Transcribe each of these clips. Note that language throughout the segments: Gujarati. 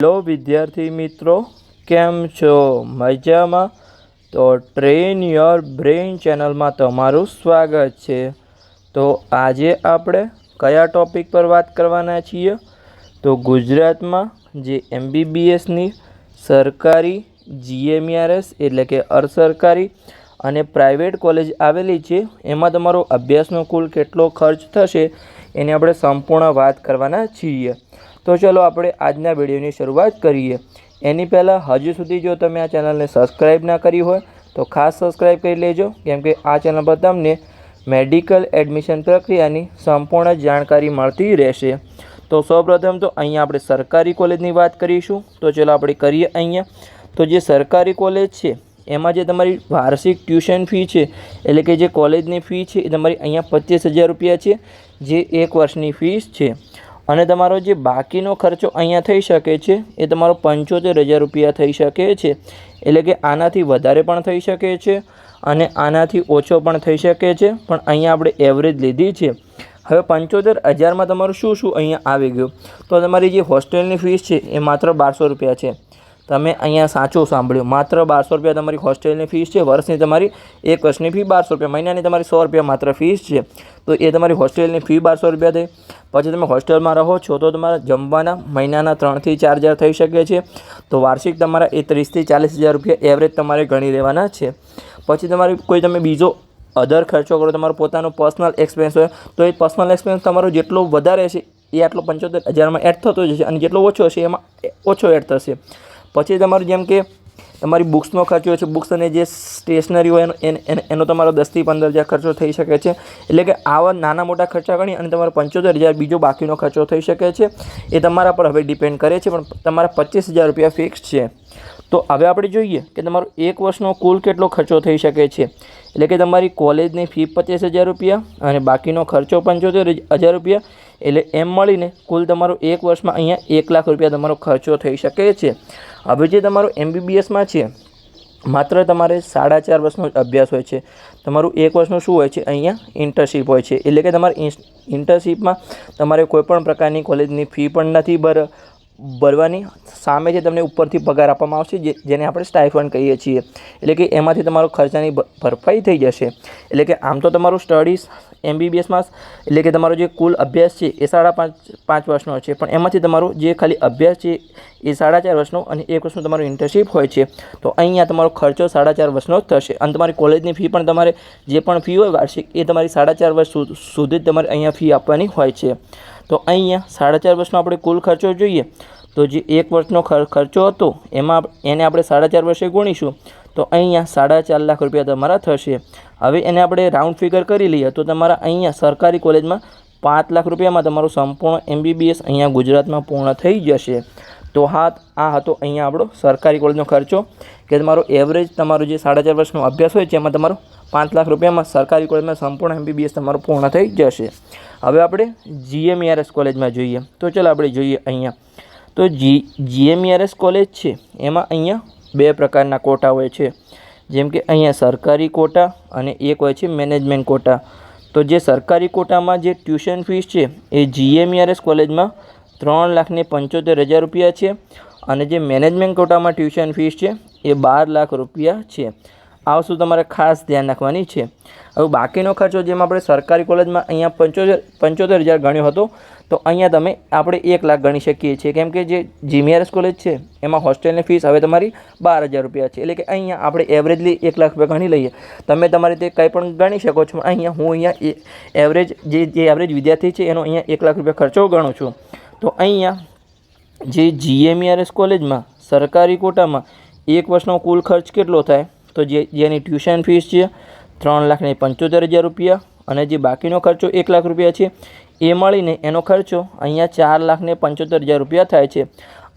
હેલો વિદ્યાર્થી મિત્રો, કેમ છો? મજામાં? તો ટ્રેન યોર બ્રેઇન ચેનલમાં તમારું સ્વાગત છે. તો આજે આપણે કયા ટૉપિક પર વાત કરવાના છીએ? તો ગુજરાતમાં જે MBBSની સરકારી GMERS એટલે કે અર્ધ સરકારી અને પ્રાઇવેટ કોલેજ આવેલી છે, એમાં તમારો અભ્યાસનો કુલ કેટલો ખર્ચ થશે એની આપણે સંપૂર્ણ વાત કરવાના છીએ. તો ચલો આપણે આજના વિડીયોની શરૂઆત કરીએ. એની પહેલાં હજુ સુધી જો તમે આ ચેનલને સબસ્ક્રાઈબ ના કરી હોય તો ખાસ સબસ્ક્રાઈબ કરી લેજો, કેમ કે આ ચેનલ પર તમને મેડિકલ એડમિશન પ્રક્રિયાની સંપૂર્ણ જાણકારી મળતી રહેશે. તો સૌપ્રથમ તો અહીંયા આપણે સરકારી કોલેજની વાત કરીશું. તો ચલો આપણે કરીએ. અહીંયા તો જે સરકારી કોલેજ છે એમાં જે તમારી વાર્ષિક ટ્યુશન ફી છે, એટલે કે જે કોલેજની ફી છે એ તમારી અહીંયા 25,000 રૂપિયા છે, જે એક વર્ષની ફીસ છે. અને તમારો જે બાકીનો ખર્ચો અહીંયા થઈ શકે છે એ તમારો 75,000 રૂપિયા થઈ શકે છે. એટલે કે આનાથી વધારે પણ થઈ શકે છે અને આનાથી ઓછો પણ થઈ શકે છે, પણ અહીંયા આપણે એવરેજ લીધી છે. હવે 75,000માં તમારું શું શું અહીંયા આવી ગયું? તો તમારી જે હોસ્ટેલની ફીસ છે એ માત્ર 1,200 રૂપિયા છે. તમે અહીંયા સાચું સાંભળ્યું, માત્ર 1,200 રૂપિયા તમારી હોસ્ટેલની ફીસ છે. વર્ષની તમારી એક વર્ષની ફી 1,200 રૂપિયા, મહિનાની તમારી 100 રૂપિયા માત્ર ફીસ છે. તો એ તમારી હોસ્ટેલની ફી 1,200 રૂપિયા થઈ. પછી તમે હોસ્ટેલમાં રહો છો તો તમારા જમવાના મહિનાના 3,000 થી 4,000 થઈ શકે છે. તો વાર્ષિક તમારા એ 30,000 થી 40,000 રૂપિયા એવરેજ તમારે ગણી લેવાના છે. પછી તમારી કોઈ તમે બીજો અધર ખર્ચો કરો, તમારો પોતાનો પર્સનલ એક્સપેન્સ હોય, તો એ પર્સનલ એક્સપેન્સ તમારો જેટલો વધારે હશે એ આટલો 75,000માં એડ થતો જશે, અને જેટલો ઓછો હશે એમાં ઓછો એડ થશે. પછી તમારું જેમ કે તમારી બુક્સનો ખર્ચો છે, બુક્સ અને જે સ્ટેશનરી હોય એનો તમારો 10,000 થી 15,000 ખર્ચો થઈ શકે છે. એટલે કે આવા નાના મોટા ખર્ચા ગણી અને તમારો 75,000 બીજો બાકીનો ખર્ચો થઈ શકે છે. એ તમારા પર હવે ડિપેન્ડ કરે છે, પણ તમારા 25,000 રૂપિયા ફિક્સ છે. તો હવે આપણે જોઈએ કે તમારો એક વર્ષનો કુલ કેટલો ખર્ચો થઈ શકે છે. એટલે કે તમારી કોલેજની ફી 25,000 રૂપિયા અને બાકીનો ખર્ચો 75,000 રૂપિયા, એટલે એમ મળીને કુલ તમારો એક વર્ષમાં અહીંયા 1,00,000 રૂપિયા તમારો ખર્ચો થઈ શકે છે. હવે જે તમારો MBBSમાં છે, માત્ર તમારે 4.5 વર્ષનો જ અભ્યાસ હોય છે. તમારું એક વર્ષનું શું હોય છે? અહીંયા ઇન્ટર્નશીપ હોય છે. એટલે કે તમારી ઇન્ટર્નશીપમાં તમારે કોઈપણ પ્રકારની કોલેજની ફી પણ નથી ભરવાની. સામે જે તમને ઉપરથી પગાર આપવામાં આવશે, જેને આપણે સ્ટાઇફન્ડ કહીએ છીએ. એટલે કે એમાંથી તમારો ખર્ચાની ભરપાઈ થઈ જશે. એટલે કે આમ તો તમારું સ્ટડીઝ MBBSમાં એટલે કે તમારો જે કુલ અભ્યાસ છે એ 5.5 વર્ષનો છે, પણ એમાંથી તમારો જે ખાલી અભ્યાસ છે એ 4.5 વર્ષનો અને 1 વર્ષનું તમારું ઇન્ટર્નશીપ હોય છે. તો અહીંયા તમારો ખર્ચો 4.5 વર્ષનો જ થશે. અને તમારી કોલેજની ફી પણ તમારે જે પણ ફી હોય વાર્ષિક, એ તમારી 4.5 વર્ષ સુધી જ તમારે અહીંયા ફી આપવાની હોય છે. તો અહીંયા 4.5 વર્ષનો આપણે કુલ ખર્ચો જોઈએ તો જે એક વર્ષનો ખર્ચો હતો એને આપણે 4.5 વર્ષે ગુણીશું તો અહીંયા 4.5 લાખ રૂપિયા તમારા થશે. હવે એને આપણે રાઉન્ડ ફિગર કરી લઈએ તો તમારા અહીંયા સરકારી કોલેજમાં 5 લાખ રૂપિયામાં તમારું સંપૂર્ણ MBBS અહીંયા ગુજરાતમાં પૂર્ણ થઈ જશે. તો આ હતો અહીંયા આપણો સરકારી કોલેજનો ખર્ચો, કે તમારો એવરેજ તમારો જે 4.5 વર્ષનો અભ્યાસ હોય છે એમાં તમારો 5 લાખ રૂપિયામાં સરકારી કોલેજમાં સંપૂર્ણ MBBS તમારું પૂર્ણ થઈ જશે. હવે આપણે GMERS કોલેજમાં જોઈએ. તો ચાલો આપણે જોઈએ અહીંયા. તો GMERS કોલેજ છે એમાં અહીંયા 2 પ્રકારના કોટા હોય છે. જેમ કે અહીંયા સરકારી કોટા અને એક હોય છે મેનેજમેન્ટ કોટા. તો જે સરકારી કોટામાં જે ટ્યુશન ફીસ છે એ GMERS કોલેજમાં 3,75,000 રૂપિયા છે, અને જે મેનેજમેન્ટ કોટામાં ટ્યુશન ફીસ છે એ 12 લાખ રૂપિયા છે. આ વસ્તુ તમારે ખાસ ધ્યાન રાખવાની છે. હવે બાકીનો ખર્ચો જેમ આપણે સરકારી કોલેજમાં અહીંયા 75,000 ગણ્યો હતો, તો અહીંયા આપણે 1 લાખ ગણી શકીએ છીએ, કેમ કે જે GMERS કોલેજ છે એમાં હોસ્ટેલની ફીસ હવે તમારી 12,000 રૂપિયા છે. એટલે કે અહીંયા આપણે એવરેજલી 1 લાખ રૂપિયા ગણી લઈએ. તમે તમારી રીતે કંઈ પણ ગણી શકો છો. હું એવરેજ જે એવરેજ વિદ્યાર્થી છે એનો અહીંયા 1 લાખ રૂપિયા ખર્ચો ગણું છું. તો અહીંયા જે GMERS કોલેજમાં સરકારી કોટામાં એક વર્ષનો કુલ ખર્ચ કેટલો થાય? તો જેની ટ્યુશન ફીસ છે 3,75,000 રૂપિયા અને જે બાકીનો ખર્ચો 1 લાખ રૂપિયા છે, એ મળીને એનો ખર્ચો અહીંયા 4,75,000 રૂપિયા થાય છે.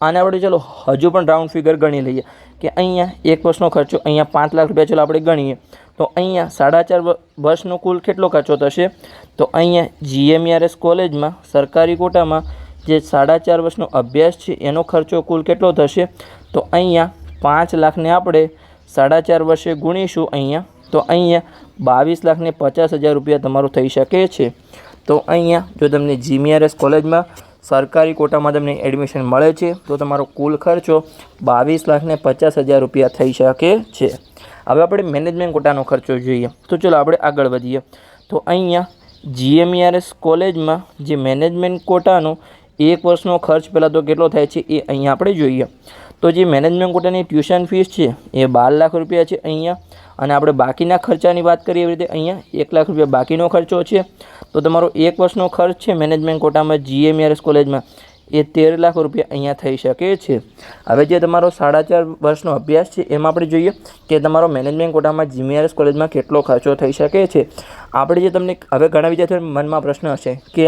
આને આપણે ચલો હજુ પણ રાઉન્ડ ફિગર ગણી લઈએ કે અહીંયા એક વર્ષનો ખર્ચો અહીંયા 5 લાખ રૂપિયા ચલો આપણે ગણીએ તો અહીંયા 4.5 વર્ષનો કુલ કેટલો ખર્ચો થશે? તો અહીંયા GMERS કોલેજમાં સરકારી કોટામાં જે 4.5 વર્ષનો અભ્યાસ છે એનો ખર્ચો કુલ કેટલો થશે? તો અહીંયા 5 લાખને આપણે 4.5 વર્ષે ગુણીશું અહીંયા, તો અહીંયા 22,50,000 રૂપિયા તમારું થઈ શકે છે. તો અહીંયા જો તમને GMERS કોલેજમાં સરકારી કોટામાં તમને એડમિશન મળે છે તો તમારો કુલ ખર્ચો 22,50,000 રૂપિયા થઈ શકે છે। હવે આપણે મેનેજમેન્ટ કોટાનો ખર્ચો જોઈએ તો ચલો આપણે આગળ વધીએ। તો અહીંયા GMERS કોલેજમાં જે મેનેજમેન્ટ કોટાનો એક વર્ષનો ખર્ચ પહેલાં તો કેટલો થાય છે એ અહીંયા આપણે જોઈએ। તો જે મેનેજમેન્ટ કોટાની ટ્યુશન ફીસ છે એ 12 લાખ રૂપિયા છે અહીંયા। અને આપણે બાકીના ખર્ચાની વાત કરીએ એવી રીતે અહીંયા 1 લાખ રૂપિયા બાકીનો ખર્ચો છે। તો તમારો એક વર્ષનો ખર્ચ છે મેનેજમેન્ટ કોટામાં GMERS કોલેજમાં એ 13 લાખ રૂપિયા અહીંયા થઈ શકે છે। હવે જે તમારો 4.5 વર્ષનો અભ્યાસ છે એમાં આપણે જોઈએ કે તમારો મેનેજમેન્ટ કોટામાં GMERS કોલેજમાં કેટલો ખર્ચો થઈ શકે છે। આપણે જે તમને હવે ઘણા વિદ્યાર્થીઓ મનમાં પ્રશ્ન હશે કે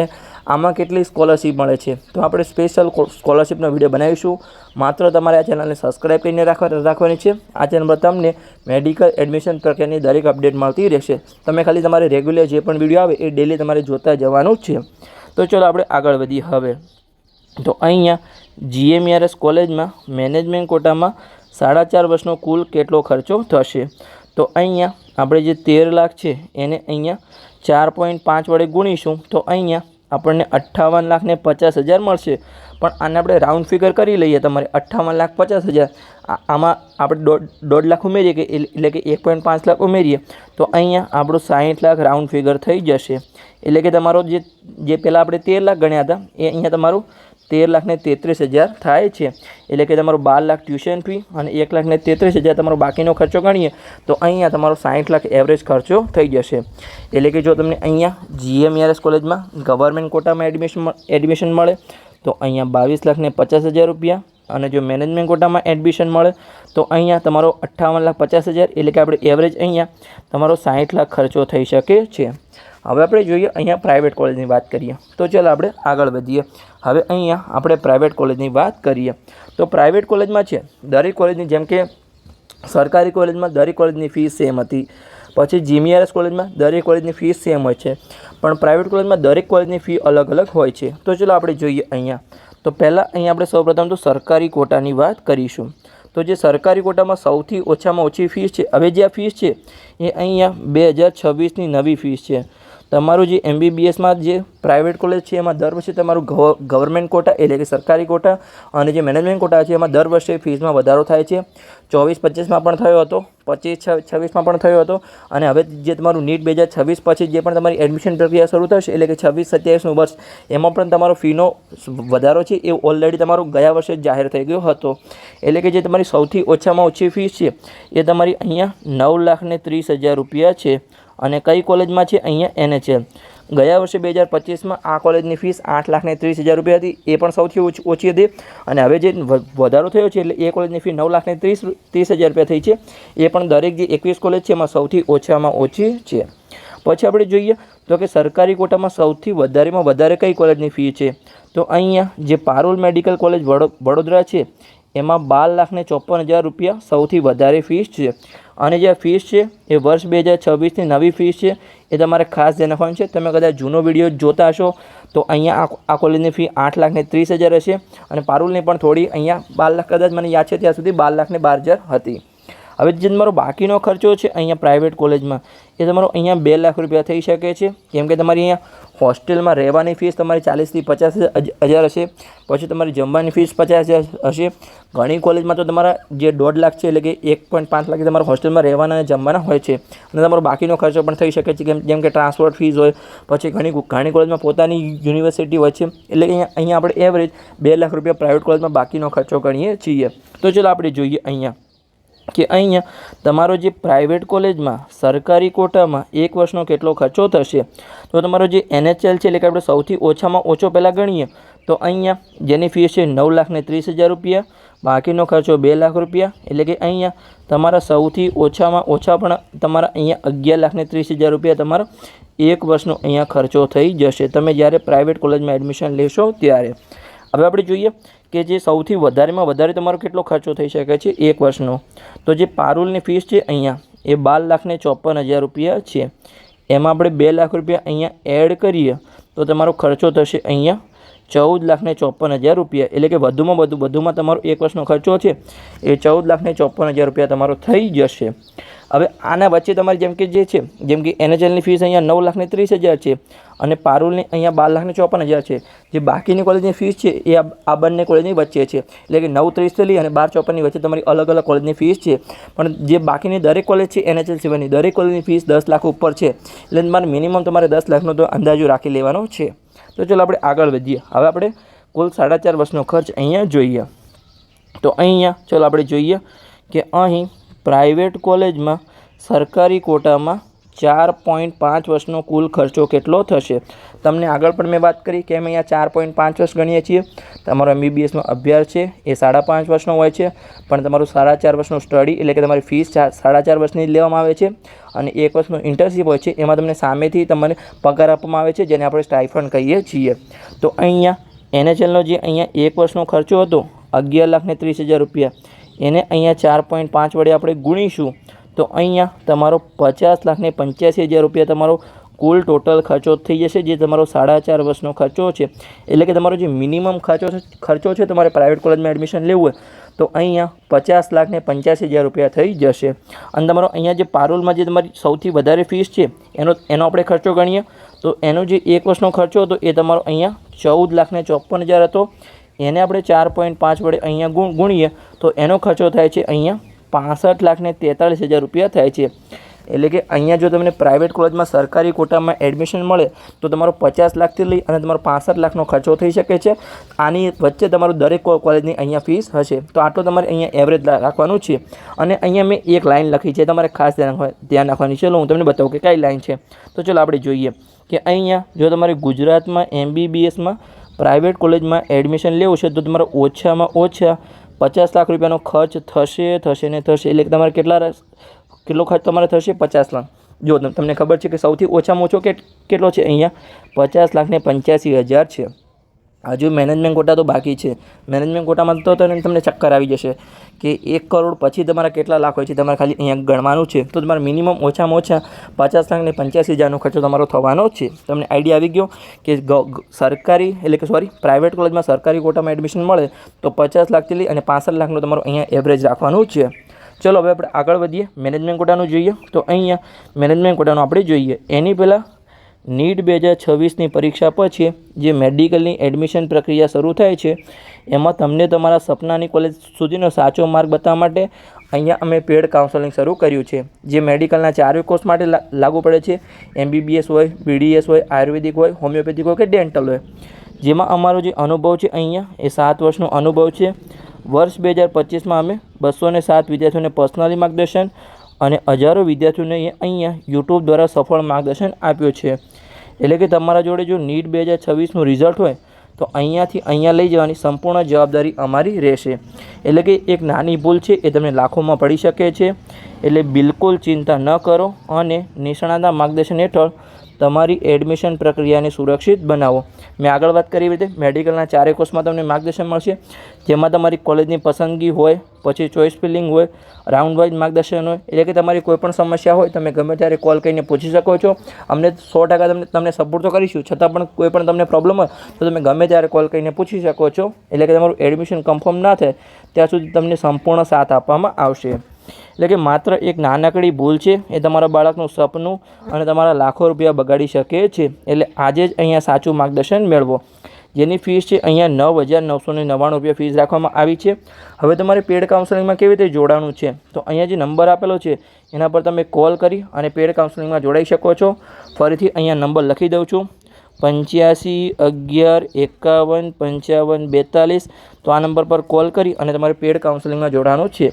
આમાં કેટલી સ્કોલરશિપ મળે છે, તો આપણે સ્પેશિયલ સ્કોલરશિપનો વિડીયો બનાવીશું। માત્ર તમારે આ ચેનલને સબસ્ક્રાઈબ કરીને રાખવાની છે। આ ચેનલ પર તમને મેડિકલ એડમિશન પ્રકારની દરેક અપડેટ મળતી રહેશે। તમે ખાલી તમારે રેગ્યુલર જે પણ વિડીયો આવે એ ડેલી તમારે જોતા જવાનું જ છે। તો ચલો આપણે આગળ વધીએ। હવે તો અહીંયા GMERS કોલેજમાં મેનેજમેન્ટ કોટામાં 4.5 વર્ષનો કુલ કેટલો ખર્ચો થશે, તો અહીંયા આપણે જે 13 લાખ છે એને અહીંયા 4.5 વડે ગુણીશું તો અહીંયા આપણને 58,50,000 મળશે। પણ આને આપણે રાઉન્ડ ફિગર કરી લઈએ, તમારે 58,50,000 આમાં આપણે 1.5 લાખ ઉમેરીએ કે એટલે કે 1.5 લાખ ઉમેરીએ તો અહીંયા આપણું 60 લાખ રાઉન્ડ ફિગર થઈ જશે। એટલે કે તમારો જે પહેલાં આપણે 13 લાખ ગણ્યા હતા એ અહીંયા તમારું 13,33,000 થાય છે। એટલે કે તમારું 12 લાખ ટ્યુશન ફી અને 1,33,000 તમારો બાકીનો ખર્ચો ગણીએ તો અહીંયા તમારો 60 લાખ એવરેજ ખર્ચો થઈ જશે। એટલે કે જો તમને અહીંયા GMERS કોલેજમાં ગવર્મેન્ટ કોટામાં એડમિશન મળે તો અહીંયા 22,50,000 રૂપિયા અને જો મેનેજમેન્ટ કોટામાં એડમિશન મળે તો અહીંયા તમારો 58,50,000 એટલે કે આપણે એવરેજ અહીંયા તમારો 60 લાખ ખર્ચો થઈ શકે છે। હવે આપણે જોઈએ અહીંયા પ્રાઇવેટ કોલેજની વાત કરીએ તો ચાલો આપણે આગળ વધીએ। હવે અહીંયા આપણે પ્રાઇવેટ કોલેજની વાત કરીએ તો પ્રાઇવેટ કોલેજમાં છે દરેક કોલેજની જેમ કે સરકારી કોલેજમાં દરેક કોલેજની ફીસ સેમ હતી, પછી GMERS કોલેજમાં દરેક કોલેજની ફીસ સેમ હોય છે, પણ પ્રાઇવેટ કોલેજમાં દરેક કોલેજની ફી અલગ અલગ હોય છે। તો ચલો આપણે જોઈએ અહીંયા। તો પહેલાં અહીંયા આપણે સૌપ્રથમ તો સરકારી કોટાની વાત કરીશું। તો જે સરકારી કોટામાં સૌથી ઓછામાં ઓછી ફીસ છે, હવે જે આ ફીસ છે એ અહીંયા 2026ની નવી ફીસ છે। તમારું જે MBBSમાં જે પ્રાઇવેટ કોલેજ છે એમાં દર વર્ષે તમારું ગવર્મેન્ટ કોટા એટલે કે સરકારી કોટા અને જે મેનેજમેન્ટ કોટા છે એમાં દર વર્ષે ફીસમાં વધારો થાય છે। 24-25માં પણ થયો હતો, 25-26માં પણ થયો હતો અને હવે જે તમારું NEET 2026 પછી જે પણ તમારી એડમિશન પ્રક્રિયા શરૂ થશે એટલે કે 26-27નું વર્ષ એમાં પણ તમારો ફીનો વધારો છે એ ઓલરેડી તમારો ગયા વર્ષે જાહેર થઈ ગયો હતો। એટલે કે જે તમારી સૌથી ઓછામાં ઓછી ફીસ છે એ તમારી અહીંયા 9,30,000 રૂપિયા છે। અને કઈ કોલેજમાં છે અહીંયા NHL। ગયા વર્ષે 2025માં આ કોલેજની ફીસ 8,30,000 રૂપિયા હતી, એ પણ સૌથી ઓછી હતી અને હવે જે વધારો થયો છે એટલે એ કોલેજની ફી 9,30,000 રૂપિયા થઈ છે। એ પણ દરેક જે 21 કોલેજ છે એમાં સૌથી ઓછામાં ઓછી છે। પછી આપણે જોઈએ તો કે સરકારી કોટામાં સૌથી વધારેમાં વધારે કઈ કોલેજની ફી છે, તો અહીંયા જે પારુલ મેડિકલ કોલેજ વડોદરા છે એમાં 12,54,000 રૂપિયા સૌથી વધારે ફીસ છે। અને જે ફીસ છે એ વર્ષ 2026ની નવી ફીસ છે, એ તમારે ખાસ ધ્યાન રાખવાનું છે। તમે કદાચ જૂનો વિડીયો જોતા હશો તો અહીંયા આ કોલેજની ફી 8,30,000 હશે અને પારુલની પણ થોડી અહીંયા 12 લાખ કદાચ મને યાદ છે ત્યાં સુધી 12,12,000 હતી। હવે જે તમારો બાકીનો ખર્ચો છે અહીંયા પ્રાઇવેટ કોલેજમાં એ તમારો અહીંયા 2 લાખ રૂપિયા થઈ શકે છે, કેમ કે તમારી અહીંયા હોસ્ટેલમાં રહેવાની ફીસ તમારી 40,000 થી 50,000 હશે, પછી તમારી જમવાની ફીસ 50,000 હશે। ઘણી કોલેજમાં તો તમારા જે 1.5 લાખ છે એટલે કે 1.5 લાખ તમારા હોસ્ટેલમાં રહેવાના અને જમવાના હોય છે અને તમારો બાકીનો ખર્ચો પણ થઈ શકે છે, જેમ કે ટ્રાન્સપોર્ટ ફીસ હોય, પછી ઘણી કોલેજમાં પોતાની યુનિવર્સિટી હોય છે। એટલે અહીંયા આપણે એવરેજ 2 લાખ રૂપિયા પ્રાઇવેટ કોલેજમાં બાકીનો ખર્ચો ગણીએ છીએ। તો ચલો આપણે જોઈએ અહીંયા કે અહીંયા તમારો જે પ્રાઇવેટ કોલેજમાં સરકારી કોટામાં એક વર્ષનો કેટલો ખર્ચો થશે, તો તમારો જે NHL છે એટલે કે આપણે સૌથી ઓછામાં ઓછો પહેલાં ગણીએ તો અહીંયા જેની ફીસ છે 9,30,000 રૂપિયા, બાકીનો ખર્ચો 2 લાખ રૂપિયા, એટલે કે અહીંયા તમારા સૌથી ઓછામાં ઓછા પણ તમારા અહીંયા 11,30,000 રૂપિયા તમારા એક વર્ષનો અહીંયા ખર્ચો થઈ જશે તમે જ્યારે પ્રાઇવેટ કોલેજમાં એડમિશન લેશો ત્યારે। હવે આપણે જોઈએ કે જે સૌથી વધારેમાં વધારે તમારો કેટલો ખર્ચો થઈ શકે છે એક વર્ષનો, તો જે પારુલની ફીસ છે અહીંયા એ 12,54,000 રૂપિયા છે। એમાં આપણે 2 લાખ રૂપિયા અહીંયા એડ કરીએ તો તમારો ખર્ચો થશે અહીંયા 14,54,000 રૂપિયા, એટલે કે વધુમાં તમારો એક વર્ષનો ખર્ચો છે એ 14,54,000 રૂપિયા તમારો થઈ જશે। હવે આના વચ્ચે તમારી જેમ કે NHLની ફીસ અહીંયા 9,30,000 છે અને પારુલની અહીંયા 12,54,000 છે. જે બાકીની કોલેજની ફીસ છે એ આ બંને કોલેજની વચ્ચે છે, એટલે કે 9,30 લઈ અને 12,54,ની વચ્ચે તમારી અલગ અલગ કોલેજની ફીસ છે. પણ જે બાકીની દરેક કોલેજ છે NHL સિવાયની દરેક કોલેજની ફીસ 10 લાખ ઉપર છે, એટલે તમારે મિનિમમ તમારે 10 લાખનો તો અંદાજો રાખી લેવાનો છે. તો ચલો આપણે આગળ વધીએ. હવે આપણે કુલ 4.5 વર્ષનો ખર્ચ અહીંયા જોઈએ. તો અહીંયા ચલો આપણે જોઈએ કે અહીં પ્રાઇવેટ કોલેજમાં સરકારી કોટામાં 4.5 વર્ષનો કુલ ખર્ચો કેટલો થશે. તમને આગળ પણ મેં વાત કરી કે અમે અહીંયા 4.5 વર્ષ ગણીએ છીએ. તમારો MBBSનો અભ્યાસ છે એ 5.5 વર્ષનો હોય છે, પણ તમારું 4.5 વર્ષનું સ્ટડી એટલે કે તમારી ફીસ 4.5 વર્ષની લેવામાં આવે છે અને 1 વર્ષનું ઇન્ટર્નશીપ હોય છે. એમાં તમને સામેથી તમને પગાર આપવામાં આવે છે, જેને આપણે સ્ટાઇફંડ કહીએ છીએ. તો અહીંયા NHLનો જે અહીંયા 1 વર્ષનો ખર્ચો હતો 11,30,000 રૂપિયા, એને અહીંયા 4.5 વડે આપણે ગુણીશું તો અહીંયા તમારો 50,85,000 રૂપિયા તમારો કુલ ટોટલ ખર્ચો થઈ જશે, જે તમારો 4.5 વર્ષનો ખર્ચો છે. એટલે કે તમારો જે મિનિમમ ખર્ચો છે તમારે પ્રાઇવેટ કોલેજમાં એડમિશન લેવું હોય તો અહીંયા 50,85,000 રૂપિયા થઈ જશે. અને તમારો અહીંયા જે પારુલમાં જે તમારી સૌથી વધારે ફીસ છે એનો આપણે ખર્ચો ગણીએ તો એનો જે 1 વર્ષનો ખર્ચો હતો એ તમારો અહીંયા 14,54,000 હતો. એને આપણે 4.5 વડે અહીંયા ગુણીએ તો એનો ખર્ચો થાય છે અહીંયા 65,43,000 રૂપિયા થાય છે. એટલે કે અહીંયા જો તમને પ્રાઇવેટ કોલેજમાં સરકારી કોટામાં એડમિશન મળે તો તમારો 50 લાખથી લઈ અને તમારો 65 લાખનો ખર્ચો થઈ શકે છે. આની વચ્ચે તમારું દરેક કોલેજની અહીંયા ફીસ હશે. તો આટલો તમારે અહીંયા એવરેજ રાખવાનું છે. અને અહીંયા મેં એક લાઇન લખી છે, તમારે ખાસ ધ્યાન રાખવાની. ચલો હું તમને બતાવું કે કઈ લાઇન છે. તો ચલો આપણે જોઈએ કે અહીંયા જો તમારે ગુજરાતમાં MBBSમાં પ્રાઇવેટ કોલેજમાં એડમિશન લેવું છે તો તમારે ઓછામાં ઓછા 50 લાખ રૂપિયાનો ખર્ચ થશે. એટલે કે તમારે કેટલો ખર્ચ તમારે થશે? 50 લાખ. જો તમને ખબર છે કે સૌથી ઓછામાં ઓછો કેટલો છે અહીંયા 50,85,000 છે. હજુ મેનેજમેન્ટ કોટા તો બાકી છે. મેનેજમેન્ટ કોટામાં તો તમને ચક્કર આવી જશે કે 1 કરોડ પછી તમારા કેટલા લાખ હોય છે તમારે ખાલી અહીંયા ગણવાનું છે. તો તમારે મિનિમમ ઓછામાં ઓછા 50,85,000નો ખર્ચો તમારો થવાનો છે. તમને આઈડિયા આવી ગયો કે પ્રાઇવેટ કોલેજમાં સરકારી કોટામાં એડમિશન મળે તો 50 લાખથી લઈ અને 65 લાખનો તમારો અહીંયા એવરેજ રાખવાનું છે. ચલો હવે આપણે આગળ વધીએ. મેનેજમેન્ટ કોટાનું જોઈએ તો અહીંયા મેનેજમેન્ટ કોટાનું આપણે જોઈએ એની પહેલાં NEET 2026ની પરીક્ષા પછી જે મેડિકલની એડમિશન પ્રક્રિયા શરૂ થાય છે એમાં તમને તમારા સપનાની કોલેજ સુધીનો સાચો માર્ગ બતાવવા માટે અહીંયા અમે પેડ કાઉન્સેલિંગ શરૂ કર્યું છે. જે મેડિકલના 4 કોર્સ માટે લાગુ પડે છે. MBBS હોય, BDS હોય, આયુર્વેદિક હોય, હોમિયોપેથિક હોય કે ડેન્ટલ હોય. જેમાં અમારો જે અનુભવ છે અહીંયા એ 7 વર્ષનો અનુભવ છે. વર્ષ 2025માં અમે 207 વિદ્યાર્થીઓને પર્સનલી માર્ગદર્શન અને હજારો વિદ્યાર્થીઓને અહીંયા YouTube દ્વારા સફળ માર્ગદર્શન આપ્યું છે. એટલે કે તમારા જોડે જો NEET 2026નું રિઝલ્ટ હોય તો અહીંયાથી અહીંયા લઈ જવાની સંપૂર્ણ જવાબદારી અમારી રહેશે. એટલે કે એક નાની ભૂલ છે એ તમને લાખોમાં પડી શકે છે. એટલે બિલકુલ ચિંતા ન કરો અને નિષ્ણાતના માર્ગદર્શન હેઠળ તમારી એડમિશન પ્રક્રિયાને સુરક્ષિત બનાવો. મેં આગળ વાત કરી રીતે મેડિકલના 4 કોર્સમાં તમને માર્ગદર્શન મળશે, જેમાં તમારી કોલેજની પસંદગી હોય, પછી ચોઇસ ફિલિંગ હોય, રાઉન્ડ વાઇઝ માર્ગદર્શન હોય. એટલે કે તમારી કોઈ પણ સમસ્યા હોય તમે ગમે ત્યારે કોલ કરીને પૂછી શકો છો. અમને 100% તમને સપોર્ટ તો કરીશું, છતાં પણ કોઈ પણ તમને પ્રોબ્લેમ હોય તો તમે ગમે ત્યારે કોલ કરીને પૂછી શકો છો. એટલે કે તમારું એડમિશન કન્ફર્મ ના થાય ત્યાં સુધી તમને સંપૂર્ણ સાથ આપવામાં આવશે. એટલે કે માત્ર એક નાનકડી ભૂલ છે એ તમારા બાળકનું સપનું અને તમારા લાખો રૂપિયા બગાડી શકે છે. એટલે આજે જ અહીંયા સાચું માર્ગદર્શન મેળવો. જેની ફીસ છે અહીંયા 9,999 રૂપિયા ફીસ રાખવામાં આવી છે. હવે તમારે પેડ કાઉન્સેલિંગમાં કેવી રીતે જોડાવાનું છે તો અહીંયા જે નંબર આપેલો છે એના પર તમે કોલ કરી અને પેડ કાઉન્સેલિંગમાં જોડાઈ શકો છો. ફરીથી અહીંયા નંબર લખી દઉં છું 85 11 51 55 42. તો આ નંબર પર કોલ કરી અને તમારે પેડ કાઉન્સેલિંગમાં જોડાવાનું છે.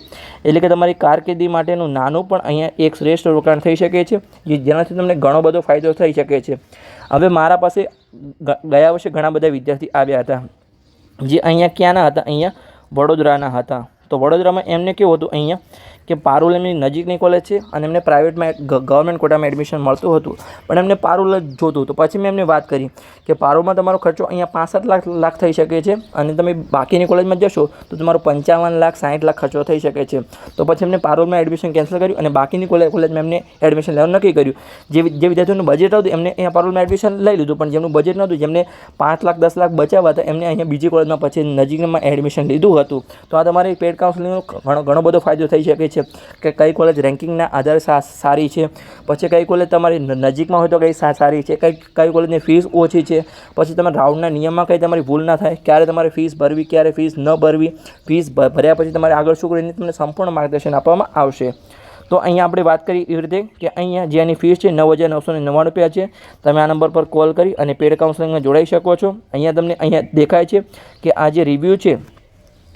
એટલે કે તમારી કારકિર્દી માટેનું નાનું પણ અહીંયા એક શ્રેષ્ઠ રોકાણ થઈ શકે છે, જેનાથી તમને ઘણો બધો ફાયદો થઈ શકે છે. હવે મારા પાસે ગયા વર્ષે ઘણા બધા વિદ્યાર્થી આવ્યા હતા જે અહીંયા ક્યાંના હતા? અહીંયા વડોદરાના હતા. તો વડોદરામાં એમને કેવું હતું અહીંયા કે પારુલ એમની નજીકની કોલેજ છે અને એમને પ્રાઇવેટમાં ગવર્મેન્ટ કોટામાં એડમિશન મળતું હતું, પણ એમને પારુલ જ જોતું. તો પછી મેં એમને વાત કરી કે પારુલમાં તમારો ખર્ચો અહીંયા 65 લાખ થઈ શકે છે અને તમે બાકીની કોલેજમાં જશો તો તમારો 55 લાખ 60 લાખ ખર્ચો થઈ શકે છે. તો પછી એમને પારુલમાં એડમિશન કેન્સલ કર્યું અને બાકીની કોલેજમાં એમને એડમિશન લેવાનું નક્કી કર્યું. જે વિદ્યાર્થીઓનું બજેટ હતું એમને અહીંયા પારુલમાં એડમિશન લઈ લીધું, પણ જેમનું બજેટ નહોતું, જેમને 5 લાખ 10 લાખ બચાવ્યા હતા એમને અહીંયા બીજી કોલેજમાં પછી નજીકમાં એડમિશન લીધું હતું. તો આ તમારી પેડ કાઉન્સેલિંગનો ઘણો બધો ફાયદો થઈ શકે છે કે કઈ કોલેજ રેન્કિંગના આધારે સારી છે, પછી કઈ કોલેજ તમારી નજીકમાં હોય તો કઈ સારી છે, કઈ કોલેજની ફીસ ઓછી છે, પછી તમે રાઉન્ડના નિયમમાં કંઈ તમારી ભૂલ ના થાય, ક્યારે તમારે ફીસ ભરવી, ક્યારે ફીસ ન ભરવી, ફીસ ભર્યા પછી તમારે આગળ શું કરીને તમને સંપૂર્ણ માર્ગદર્શન આપવામાં આવશે. તો અહીંયા આપણે વાત કરી એવી રીતે કે અહીંયા જેની ફીસ છે 9,999 રૂપિયા છે. તમે આ નંબર પર કોલ કરી અને પેડ કાઉન્સેલિંગમાં જોડાઈ શકો છો. અહીંયા તમને અહીંયા દેખાય છે કે આ જે રિવ્યૂ છે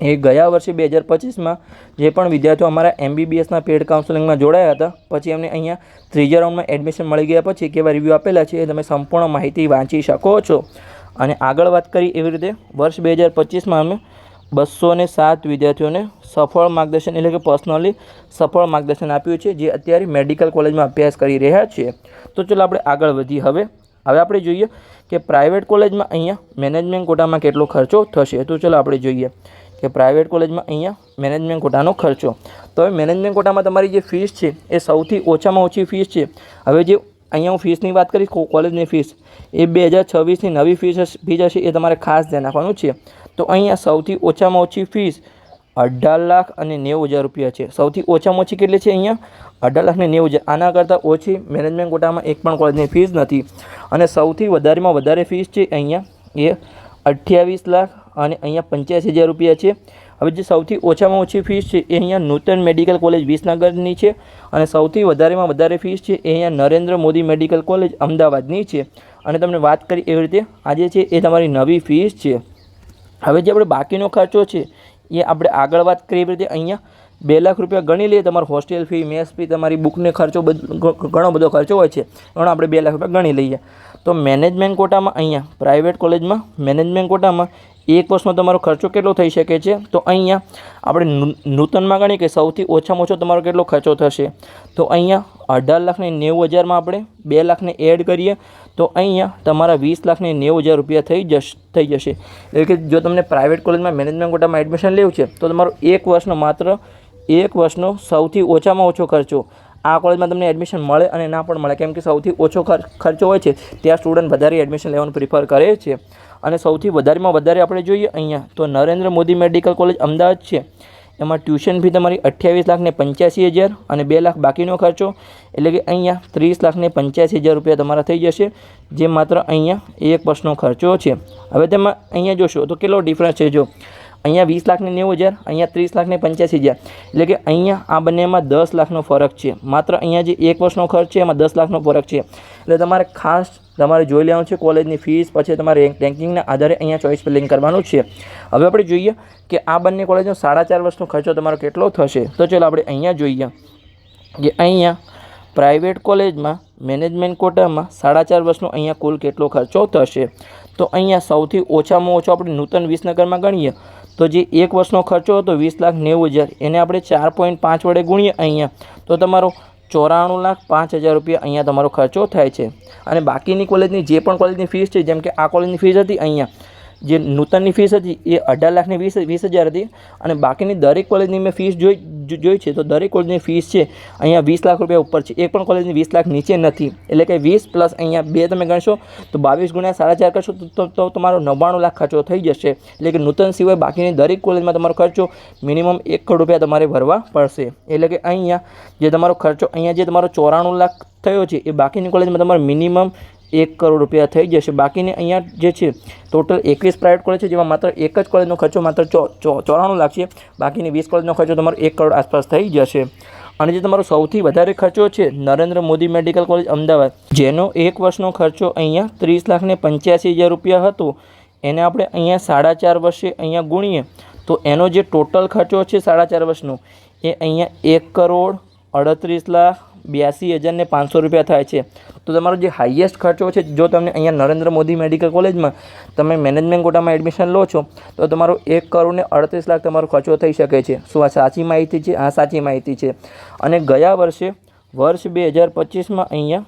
એ ગયા વર્ષે 2025માં જે પણ વિદ્યાર્થીઓ અમારા MBBSના પેડ કાઉન્સેલિંગમાં જોડાયા હતા, પછી એમને અહીંયા ત્રીજા રાઉન્ડમાં એડમિશન મળી ગયા પછી કેવા રિવ્યૂ આપેલા છે એ તમે સંપૂર્ણ માહિતી વાંચી શકો છો. અને આગળ વાત કરી એવી રીતે વર્ષ 2025માં અમે 207 વિદ્યાર્થીઓને સફળ માર્ગદર્શન એટલે કે પર્સનલી સફળ માર્ગદર્શન આપ્યું છે, જે અત્યારે મેડિકલ કોલેજમાં અભ્યાસ કરી રહ્યા છે. તો ચલો આપણે આગળ વધીએ. હવે આપણે જોઈએ કે પ્રાઇવેટ કોલેજમાં અહીંયા મેનેજમેન્ટ કોટામાં કેટલો ખર્ચો થશે. તો ચલો આપણે જોઈએ કે પ્રાઇવેટ કોલેજમાં અહીંયા મેનેજમેન્ટ કોટાનો ખર્ચો. તો હવે મેનેજમેન્ટ કોટામાં તમારી જે ફીસ છે એ સૌથી ઓછામાં ઓછી ફીસ છે. હવે જે અહીંયા હું ફીસની વાત કરીશ, કોલેજની ફીસ એ 2026ની નવી ફીસ હશે, એ તમારે ખાસ ધ્યાન રાખવાનું છે. તો અહીંયા સૌથી ઓછામાં ઓછી ફીસ 18,90,000 રૂપિયા છે. સૌથી ઓછામાં ઓછી કેટલી છે? અહીંયા 18,90,000. આના કરતાં ઓછી મેનેજમેન્ટ કોટામાં એક પણ કોલેજની ફીસ નથી. અને સૌથી વધારેમાં વધારે ફીસ છે અહીંયા એ 28 લાખ અને અહીંયા 85,000 રૂપિયા છે. હવે જે સૌથી ઓછામાં ઓછી ફીસ છે એ અહીંયા નૂતન મેડિકલ કોલેજ વિસનગરની છે, અને સૌથી વધારેમાં વધારે ફીસ છે એ અહીંયા નરેન્દ્ર મોદી મેડિકલ કોલેજ અમદાવાદની છે. અને તમને વાત કરી એવી રીતે આજે છે એ તમારી નવી ફીસ છે. હવે જે આપણે બાકીનો ખર્ચો છે એ આપણે આગળ વાત કરીએ એવી રીતે અહીંયા 2 લાખ રૂપિયા ગણી લઈએ. તમારો હોસ્ટેલ ફી, મેસ ફી, તમારી બુકને ખર્ચો ઘણો બધો ખર્ચો હોય છે, એનો આપણે 2 લાખ રૂપિયા ગણી લઈએ. તો મેનેજમેન્ટ કોટામાં અહીંયા પ્રાઇવેટ કોલેજમાં મેનેજમેન્ટ કોટામાં એક વર્ષનો તમારો ખર્ચો કેટલો થઈ શકે છે? તો અહીંયા આપણે નૂતનમાં ગણીએ કે સૌથી ઓછામાં ઓછો તમારો કેટલો ખર્ચો થશે. તો અહીંયા 18,90,000માં આપણે 2 લાખને એડ કરીએ તો અહીંયા તમારા 20,90,000 રૂપિયા થઈ જશે. એટલે કે જો તમને પ્રાઇવેટ કોલેજમાં મેનેજમેન્ટ કોટામાં એડમિશન લેવું છે તો તમારો એક વર્ષનો સૌથી ઓછામાં ઓછો ખર્ચો આ કોલેજમાં તમને એડમિશન મળે અને ના પણ મળે, કેમ કે સૌથી ઓછો ખર્ચો હોય છે ત્યાં સ્ટુડન્ટ વધારે એડમિશન લેવાનું પ્રિફર કરે છે. અને સૌથી વધારેમાં વધારે આપણે જોઈએ અહીંયા તો નરેન્દ્ર મોદી મેડિકલ કોલેજ અમદાવાદ છે, એમાં ટ્યુશન ફી તમારી 28,85,000 અને 2 લાખ બાકીનો ખર્ચો, એટલે કે અહીંયા 30,85,000 રૂપિયા તમારા થઈ જશે, જે માત્ર અહીંયા એક વર્ષનો ખર્ચો છે. હવે તેમાં અહીંયા જોશો તો કેટલો ડિફરન્સ છે. જો અહીંયા 20,90,000, અહીંયા 30,85,000, એટલે કે અહીંયા આ બંનેમાં 10 લાખનો ફરક છે. માત્ર અહીંયા જે એક વર્ષનો ખર્ચ છે એમાં 10 લાખનો ફરક છે. એટલે તમારે ખાસ તમારે જોઈ લેવાનું છે કોલેજની ફીસ, પછી તમારે રેન્કિંગના આધારે અહીંયા ચોઇસ ફિલિંગ કરવાનું છે. હવે આપણે જોઈએ કે આ બંને કોલેજનો 4.5 વર્ષનો ખર્ચો તમારો કેટલો થશે. તો ચાલો આપણે અહીંયા જોઈએ કે અહીંયા પ્રાઇવેટ કોલેજમાં મેનેજમેન્ટ કોટામાં 4.5 વર્ષનો અહીંયા કુલ કેટલો ખર્ચો થશે. તો અહીંયા સૌથી ઓછામાં ઓછો આપણે નૂતન વિસનગરમાં ગણીએ તો જે એક વર્ષનો ખર્ચો હતો 20,90,000, એને આપણે 4.5 વડે ગુણીએ અહીંયા તો તમારો 94,05,000 રૂપિયા અહીંયા તમારો ખર્ચો થાય છે. અને બાકીની કોલેજની જે પણ કોલેજની ફીસ છે, જેમ કે આ કોલેજની ફીસ હતી અહીંયા જે નૂતનની ફીસ હતી એ 18,20,000 હતી, અને બાકીની દરેક કોલેજની મેં ફીસ જોઈ છે તો દરેક કોલેજની ફીસ છે અહીંયા 20 લાખ રૂપિયા ઉપર છે. એક પણ કોલેજની 20 લાખ નીચે નથી. એટલે કે 20 પ્લસ અહીંયા 2 તમે ગણશો તો 22 ગુણ્યા 4.5 કરશો તો તમારો 99 લાખ ખર્ચો થઈ જશે. એટલે કે નૂતન સિવાય બાકીની દરેક કોલેજમાં તમારો ખર્ચો મિનિમમ 1 કરોડ રૂપિયા તમારે ભરવા પડશે. એટલે કે અહીંયા જે તમારો ખર્ચો અહીંયા જે તમારો 94 લાખ થયો છે એ બાકીની કોલેજમાં તમારો મિનિમમ 1 કરોડ રૂપિયા થઈ જશે. બાકીને અહીંયા જે છે ટોટલ 21 પ્રાઇવેટ કોલેજ છે, જેમાં માત્ર એક જ કોલેજનો ખર્ચો માત્ર 94 લાખ છે. બાકીની 20 કોલેજનો ખર્ચો તમારો 1 કરોડ આસપાસ થઈ જશે. અને જે તમારો સૌથી વધારે ખર્ચો છે નરેન્દ્ર મોદી મેડિકલ કોલેજ અમદાવાદ, જેનો એક વર્ષનો ખર્ચો અહીંયા 30,85,000 રૂપિયા હતો, એને આપણે અહીંયા 4.5 વર્ષે અહીંયા ગુણીએ તો એનો જે ટોટલ ખર્ચો છે 4.5 વર્ષનો એ અહીંયા 1,38,82,500 રૂપિયા થાય છે. તો તમારો જે હાઈએસ્ટ ખર્ચો છે, જો તમને અહીંયા નરેન્દ્ર મોદી મેડિકલ કોલેજમાં તમે મેનેજમેન્ટ કોટામાં એડમિશન લો છો તો તમારો 1,38,00,000 તમારો ખર્ચો થઈ શકે છે. શું આ સાચી માહિતી છે? આ સાચી માહિતી છે. અને ગયા વર્ષે વર્ષ 2025માં અહીંયા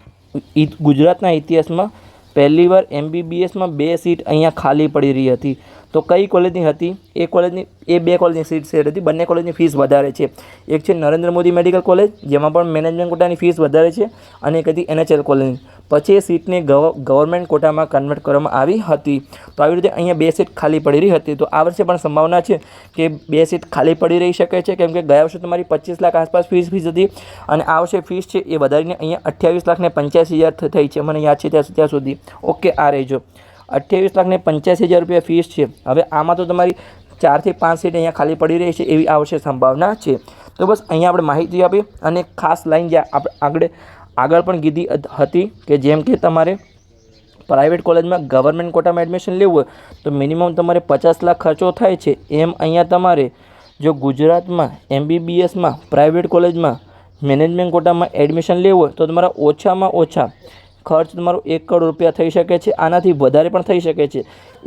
ગુજરાતના ઇતિહાસમાં પહેલીવાર MBBSમાં 2 સીટ અહીંયા ખાલી પડી રહી હતી. તો કઈ કોલેજની હતી? એ બે કોલેજની સીટ સેટ હતી. બંને કોલેજની ફીસ વધારે છે. એક છે નરેન્દ્ર મોદી મેડિકલ કોલેજ, જેમાં પણ મેનેજમેન્ટ કોટાની ફીસ વધારે છે, અને એક હતી NHL કોલેજ. પછી એ સીટને ગવર્મેન્ટ કોટામાં કન્વર્ટ કરવામાં આવી હતી. તો આવી રીતે અહીંયા 2 સીટ ખાલી પડી રહી હતી. તો આ વર્ષે પણ સંભાવના છે કે 2 સીટ ખાલી પડી રહી શકે છે, કેમ કે ગયા વર્ષે તમારી 25 લાખ આસપાસ ફીસ હતી, અને આ વર્ષે ફીસ છે એ વધારીને અહીંયા 28,85,000 થઈ છે, મને યાદ છે ત્યાં સુધી. ઓકે, આ રહેજો. 28,85,000 રૂપિયા ફીસ છે. હવે આમાં તો તમારી 4 થી 5 સીટ અહીંયા ખાલી પડી રહી છે એવી આ વર્ષે સંભાવના છે. તો બસ અહીંયા આપણે માહિતી આપી, અને ખાસ લાઈન જે આપણે આગળ પણ કીધી હતી કે જેમ કે તમારે પ્રાઇવેટ કોલેજમાં ગવર્મેન્ટ કોટામાં એડમિશન લેવું હોય તો મિનિમમ તમારે 50 લાખ ખર્ચો થાય છે. એમ અહીંયા તમારે જો ગુજરાતમાં MBBSમાં પ્રાઇવેટ કોલેજમાં મેનેજમેન્ટ કોટામાં એડમિશન લેવું હોય તો તમારા ઓછામાં ઓછા ખર્ચ તમારો 1 કરોડ રૂપિયા થઈ શકે છે. આનાથી વધારે પણ થઈ શકે છે.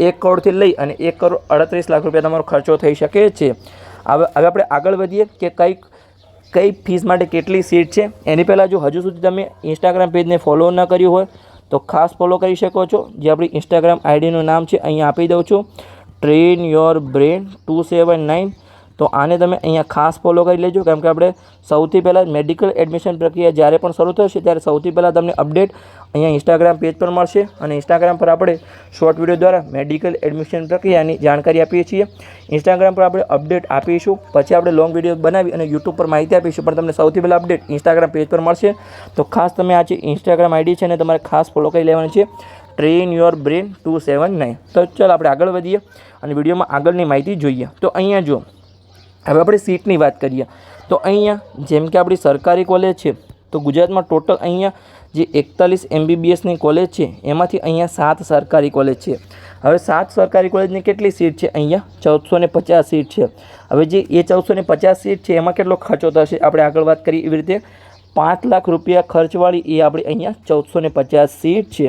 1 કરોડથી લઈ અને 1,38 લાખ રૂપિયા તમારો ખર્ચો થઈ શકે છે. હવે આપણે આગળ વધીએ કે કઈ ફીસ માટે કેટલી સીટ છે. એની પહેલાં જો હજુ સુધી તમે ઇન્સ્ટાગ્રામ પેજને ફોલો ન કર્યું હોય તો ખાસ ફોલો કરી શકો છો. જે આપણી ઇન્સ્ટાગ્રામ આઈડીનું નામ છે અહીંયા આપી દઉં છું, ટ્રેન યોર બ્રેન 279. તો આને તમે અહીંયા ખાસ ફોલો કરી લેજો, કેમ કે આપણે સૌથી પહેલાં મેડિકલ એડમિશન પ્રક્રિયા જ્યારે પણ શરૂ થશે ત્યારે સૌથી પહેલાં તમને અપડેટ અહીંયા ઇન્સ્ટાગ્રામ પેજ પર મળશે, અને ઇન્સ્ટાગ્રામ પર આપણે શોર્ટ વિડીયો દ્વારા મેડિકલ એડમિશન પ્રક્રિયાની જાણકારી આપીએ છીએ. ઇન્સ્ટાગ્રામ પર આપણે અપડેટ આપીશું, પછી આપણે લોંગ વિડીયો બનાવી અને યુટ્યુબ પર માહિતી આપીશું, પણ તમને સૌથી પહેલાં અપડેટ ઇન્સ્ટાગ્રામ પેજ પર મળશે. તો ખાસ તમે આ જે ઇન્સ્ટાગ્રામ આઈડી છે ને તમારે ખાસ ફોલો કરી લેવાની છે, ટ્રેન યોર બ્રેન 279. તો ચાલો આપણે આગળ વધીએ અને વિડીયોમાં આગળની માહિતી જોઈએ. તો અહીંયા જો હવે આપણે સીટની વાત કરીએ તો અહીંયા જેમ કે આપણી સરકારી કોલેજ છે તો ગુજરાતમાં ટોટલ અહીંયા જે 41 MBBSની કોલેજ છે એમાંથી અહીંયા 7 સરકારી કોલેજ છે. હવે 7 સરકારી કોલેજની કેટલી સીટ છે? અહીંયા 1450 સીટ છે. હવે જે એ 1450 સીટ છે એમાં કેટલો ખર્ચો થશે આપણે આગળ વાત કરીએ એવી રીતે 5 લાખ રૂપિયા ખર્ચવાળી એ આપણી અહીંયા 1450 સીટ છે.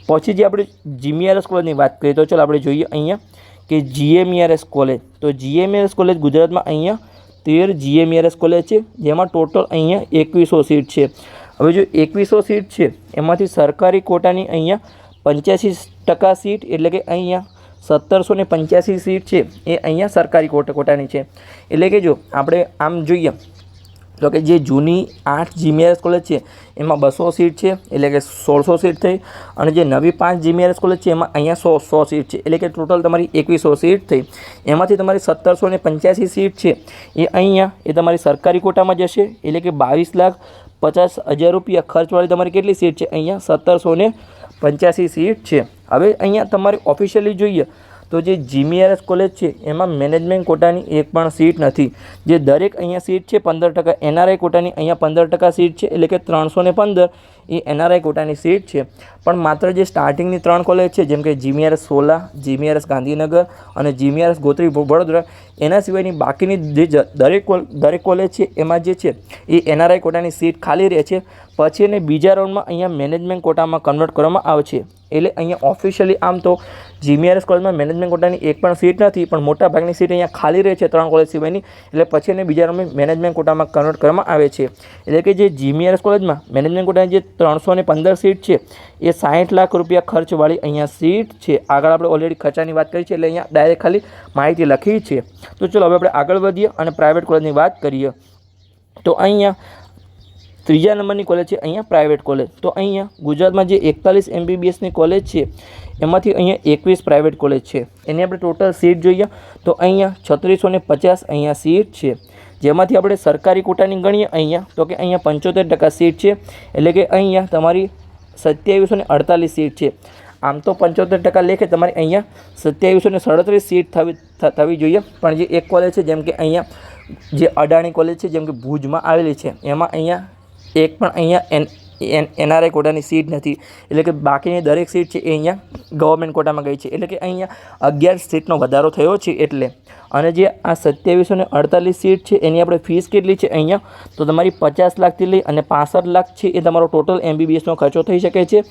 પછી જે આપણે GMERS કોલેજની વાત કરીએ તો ચાલો આપણે જોઈએ અહીંયા કે GMERS કોલેજ. તો GMERS કોલેજ ગુજરાતમાં અહીંયા 13 GMERS કોલેજ છે, જેમાં ટોટલ અહીંયા 2100 સીટ છે. હવે જો 2100 સીટ છે એમાંથી સરકારી કોટાની અહીંયા 85% સીટ, એટલે કે અહીંયા 1785 સીટ છે એ અહીંયા સરકારી કોટાની છે. એટલે કે જો આપણે આમ જોઈએ તો કે જે જૂની 8 GMERS કોલેજ છે એમાં 200 સીટ છે, એટલે કે 1600 સીટ થઈ, અને જે નવી 5 GMERS કોલેજ છે એમાં અહીંયા 100 સીટ છે, એટલે કે ટોટલ તમારી 2100 સીટ થઈ. એમાંથી તમારી 1785 સીટ છે એ અહીંયા એ તમારી સરકારી કોટામાં જશે, એટલે કે 22,50,000 રૂપિયા ખર્ચવાળી તમારી કેટલી સીટ છે? અહીંયા 1785 સીટ છે. હવે અહીંયા તમારે ઓફિશિયલી જોઈએ તો જે GMERS કોલેજ છે એમાં મેનેજમેન્ટ કોટાની એક પણ સીટ નથી. જે દરેક અહીંયા સીટ છે 15%, NRI કોટાની અહીંયા 15% સીટ છે, એટલે કે 315 એ NRI કોટાની સીટ છે. પણ માત્ર જે સ્ટાર્ટિંગની 3 કોલેજ છે જેમ કે GMERS સોલા, GMERS ગાંધીનગર અને GMERS ગોત્રી વડોદરા, એના સિવાયની બાકીની જે દરેક કોલેજ છે એમાં જે છે એ NRI કોટાની સીટ ખાલી રહે છે. પછી એને બીજા રાઉન્ડમાં અહીંયા મેનેજમેન્ટ કોટામાં કન્વર્ટ કરવામાં આવે છે. એટલે અહીંયા ઓફિશિયલી આમ તો GMERS કોલેજમાં મેનેજમેન્ટ કોટાની એક પણ સીટ નથી, પણ મોટાભાગની સીટ અહીંયા ખાલી રહે છે 3 કોલેજ સિવાયની, એટલે પછી એને બીજા રાઉન્ડમાં મેનેજમેન્ટ કોટામાં કન્વર્ટ કરવામાં આવે છે. એટલે કે જે GMERS કોલેજમાં મેનેજમેન્ટ કોટાની જે 315 સીટ છે એ 60 લાખ રૂપિયા ખર્ચવાળી અહીંયા સીટ છે. આગળ આપણે ઓલરેડી ખર્ચાની વાત કરી છે, એટલે અહીંયા ડાયરેક્ટ ખાલી માહિતી લખી છે. તો ચલો હવે આપણે આગળ વધીએ અને પ્રાઇવેટ કોલેજની વાત કરીએ. તો અહીંયા 3જા નંબરની કોલેજ છે અહીંયા પ્રાઇવેટ કોલેજ. તો અહીંયા ગુજરાતમાં જે 41 MBBSની કોલેજ છે એમાંથી અહીંયા 21 પ્રાઇવેટ કોલેજ છે. એની આપણે ટોટલ સીટ જોઈએ તો અહીંયા 3650 અહીંયા સીટ છે, જેમાંથી આપણે સરકારી કોટાની ગણીએ અહીંયા તો કે અહીંયા 75% સીટ છે, એટલે કે અહીંયા તમારી 2748 સીટ છે. આમ તો 75% લેખે તમારે અહીંયા 2737 સીટ થવી જોઈએ, પણ જે એક કોલેજ છે જેમ કે અહીંયા જે અડાણી કોલેજ છે જેમ કે ભુજમાં આવેલી છે એમાં અહીંયા એક પણ અહીંયા NRI કોટાની સીટ નથી, એટલે કે બાકીની દરેક સીટ છે એ અહીંયા ગવર્મેન્ટ કોટામાં ગઈ છે, એટલે કે અહીંયા 11 સીટનો વધારો થયો છે. એટલે અને જે આ 2748 સીટ છે એની આપણે ફીસ કેટલી છે અહીંયા તો તમારી 50 લાખથી લઈ અને 65 લાખ છે એ તમારો ટોટલ MBBSનો ખર્ચો થઈ શકે છે,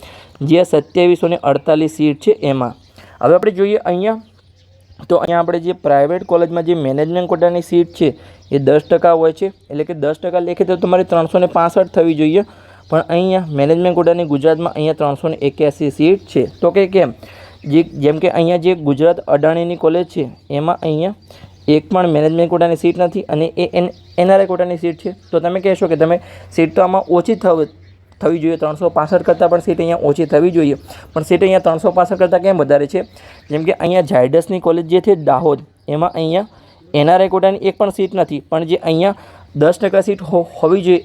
જે 2748 સીટ છે એમાં. હવે આપણે જોઈએ અહીંયા તો અહીંયા આપણે જે પ્રાઇવેટ કોલેજમાં જે મેનેજમેન્ટ કોટાની સીટ છે એ 10% હોય છે, એટલે કે 10% લેખે તો તમારે 365 થવી જોઈએ, પણ અહીંયા મેનેજમેન્ટ કોટાની ગુજરાતમાં અહીંયા 381 સીટ છે. તો કે કેમ? જેમ કે અહીંયા જે ગુજરાત અડાણીની કોલેજ છે એમાં અહીંયા એક પણ મેનેજમેન્ટ કોટાની સીટ નથી અને એ NRI કોટાની સીટ છે. તો તમે કહેશો કે તમે સીટ તો આમાં ઓછી થવી જોઈએ, 365 કરતાં પણ સીટ અહીંયા ઓછી થવી જોઈએ, પણ સીટ અહીંયા 365 કરતાં કેમ વધારે છે? જેમ કે અહીંયા ઝાયડસની કોલેજ જે છે દાહોદ, એમાં અહીંયા NRI કોટાની એક પણ સીટ નથી, પણ જે અહીંયા 10% સીટ હોવી જોઈએ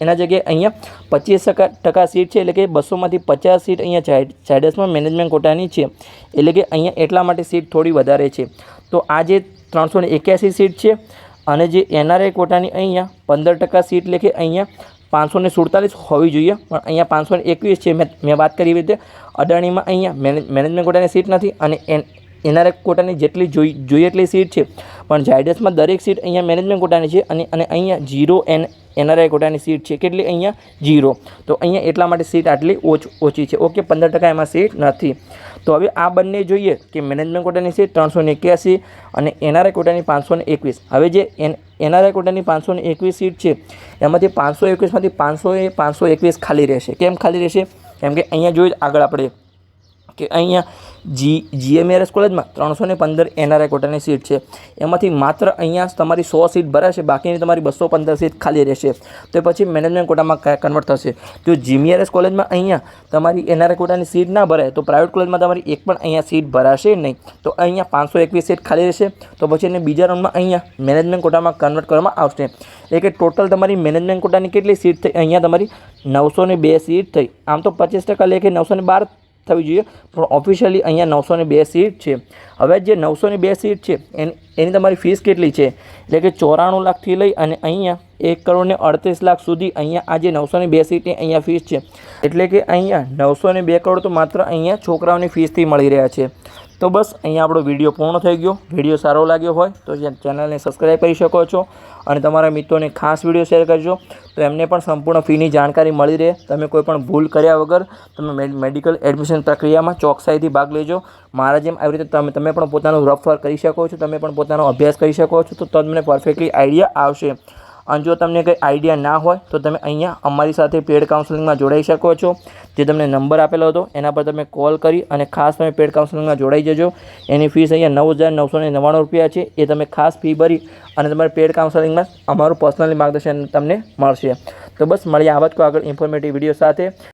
એના જગ્યાએ અહીંયા 25% સીટ છે, એટલે કે 200માંથી 50 સીટ અહીંયા ઝાયડસમાં મેનેજમેન્ટ કોટાની છે, એટલે કે અહીંયા એટલા માટે સીટ થોડી વધારે છે. તો આ જે 381 સીટ છે અને જે NRI કોટાની અહીંયા 15% સીટ, એટલે કે અહીંયા 547 હોવી જોઈએ, પણ અહીંયા 521 છે. મેં વાત કરી એવી રીતે અદાણીમાં અહીંયા મેનેજમેન્ટ કોટાની સીટ નથી અને NRI કોટાની જેટલી જોઈએ એટલી સીટ છે, પણ ઝાયડસમાં દરેક સીટ અહીંયા મેનેજમેન્ટ કોટાની છે અને અહીંયા 0 NRI કોટાની સીટ છે. કેટલી? અહીંયા 0. તો અહીંયા એટલા માટે સીટ આટલી ઓછી છે. ઓકે, 15% એમાં સીટ નથી. તો હવે આ બંને જોઈએ કે મેનેજમેન્ટ કોટાની સીટ 381 અને NRI કોટાની 521. હવે જે NRI કોટાની 521 સીટ છે એમાંથી 521માંથી 521 ખાલી રહેશે. કેમ ખાલી રહેશે? કેમ કે અહીંયા જોઈએ આગળ આપણે કે અહીંયા GMARS કોલેજમાં 315 NRI કોટાની સીટ છે, એમાંથી માત્ર અહીંયા તમારી 100 સીટ ભરાશે, બાકીની તમારી 215 સીટ ખાલી રહેશે. તો પછી મેનેજમેન્ટ કોટામાં કન્વર્ટ થશે. જો GMARS કોલેજમાં અહીંયા તમારી NRI કોટાની સીટ ના ભરાય તો પ્રાઇવેટ કોલેજમાં તમારી એક પણ અહીંયા સીટ ભરાશે નહીં. તો અહીંયા 521 સીટ ખાલી રહેશે. તો પછી એને બીજા રાઉન્ડમાં અહીંયા મેનેજમેન્ટ કોટામાં કન્વર્ટ કરવામાં આવશે. એટલે કે ટોટલ તમારી મેનેજમેન્ટ કોટાની કેટલી સીટ થઈ? અહીંયા તમારી 902 સીટ થઈ. આમ તો 25% લેખે 912 થવી જોઈએ, પણ ઓફિશિયલી અહીંયા 902 સીટ છે. હવે જે 902 સીટ છે એની તમારી ફીસ કેટલી છે? એટલે કે 94 લાખથી લઈ અને અહીંયા 1,38 લાખ સુધી અહીંયા આ જે 902 સીટની અહીંયા ફીસ છે. એટલે કે અહીંયા 902 કરોડ તો માત્ર અહીંયા છોકરાઓની ફીસથી મળી રહ્યા છે. તો બસ અહીંયા આપણો વિડીયો પૂર્ણ થઈ ગયો. વિડીયો સારો લાગ્યો હોય તો ચેનલને સબસ્ક્રાઈબ કરી શકો છો અને તમારા મિત્રોને ખાસ વિડીયો શેર કરજો, તો એમને પણ સંપૂર્ણ ફીની જાણકારી મળી રહે. તમે કોઈ પણ ભૂલ કર્યા વગર તમે મેડિકલ એડમિશન પ્રક્રિયામાં ચોકસાઈથી ભાગ લેજો. મારા જેમ આવી રીતે તમે પણ પોતાનું રફ વર્ક કરી શકો છો, તમે પણ પોતાનો અભ્યાસ કરી શકો છો, તો તમને પરફેક્ટલી આઈડિયા આવશે. અને જો તમને કંઈ આઈડિયા ના હોય તો તમે અહીંયા અમારી સાથે પેડ કાઉન્સેલિંગમાં જોડાઈ શકો છો. જે તમને નંબર આપેલો હતો એના પર તમે કોલ કરી અને ખાસ તમે પેડ કાઉન્સેલિંગમાં જોડાઈ જજો. એની ફીસ અહીંયા 9,999 રૂપિયા છે. એ તમે ખાસ ફી ભરી અને તમારે પેડ કાઉન્સેલિંગમાં અમારું પર્સનલી માર્ગદર્શન તમને મળશે. તો બસ મળીએ આવા જ કોઈ આગળ ઇન્ફોર્મેટિવ વિડીયો સાથે.